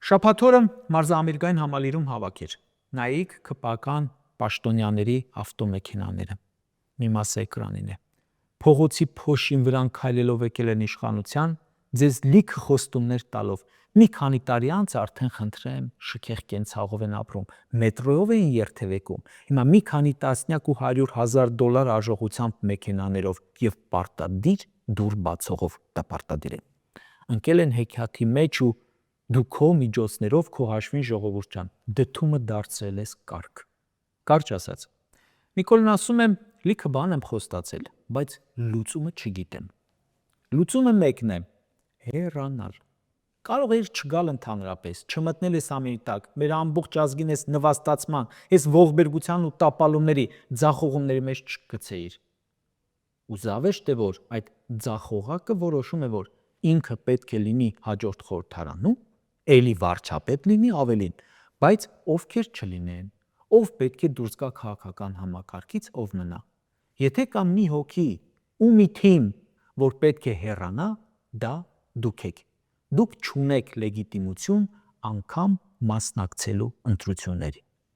Շաբաթօրը մարզամերգային համալիրում հավաք էր։ Նայիք քպական պաշտոնյաների ավտոմեքենաները։ Մի մասը էկրանին է։ Փողոցի փոշին վրան քայլելով եկել են իշխանության, ձեզ լիքը խոստումներ տալով։ Մի քանի տարի անց արդեն խնդրեմ, շքեղ կենցաղով են ապրում, մետրոյով էին երթևեկում։ Հիմա մի քանի տասնյակ ու $100,000 արժողությամբ մեքենաներով եւ պարտադիր դուր բացողով տպարտադիր են։ Ընկել են հեքիաթի մեջ ու դու քո միջոցներով քո հաշվին ժողովուրդ ջան, դդումը դարձրել ես կարգ։ Կարճ ասած, Նիկոլն ասում է, լիքը բան եմ խոստացել, բայց լուծումը չգիտեմ։ Լուծումը մեկն է՝ հեռանալ։ Կարող է չգալ ընդհանրապես, չմտնել ես ամենի տակ, մեր ամբողջ ազգին ես նվաստացման, ես ողբերգության ու տապալումների, ձախողումների մեջ չգցեիր։ Ու զավեշտ է, որ այդ ձախողակը որոշում է, որ ինքը պետք է լինի հաջորդ խորհրդարանում, էլի վարչապետ լինի ավելին, բայց ովքեր չլինեն, ով պետք է դուրս գա քաղաքական համակարգից, ով մնա։ Եթե կա մի հոգի ու մի թիմ, որ պետք է հեռանա, դա դուք եք։ Դուք չունեք լեգիտիմություն անգամ մասնակցելու ընտրությունների։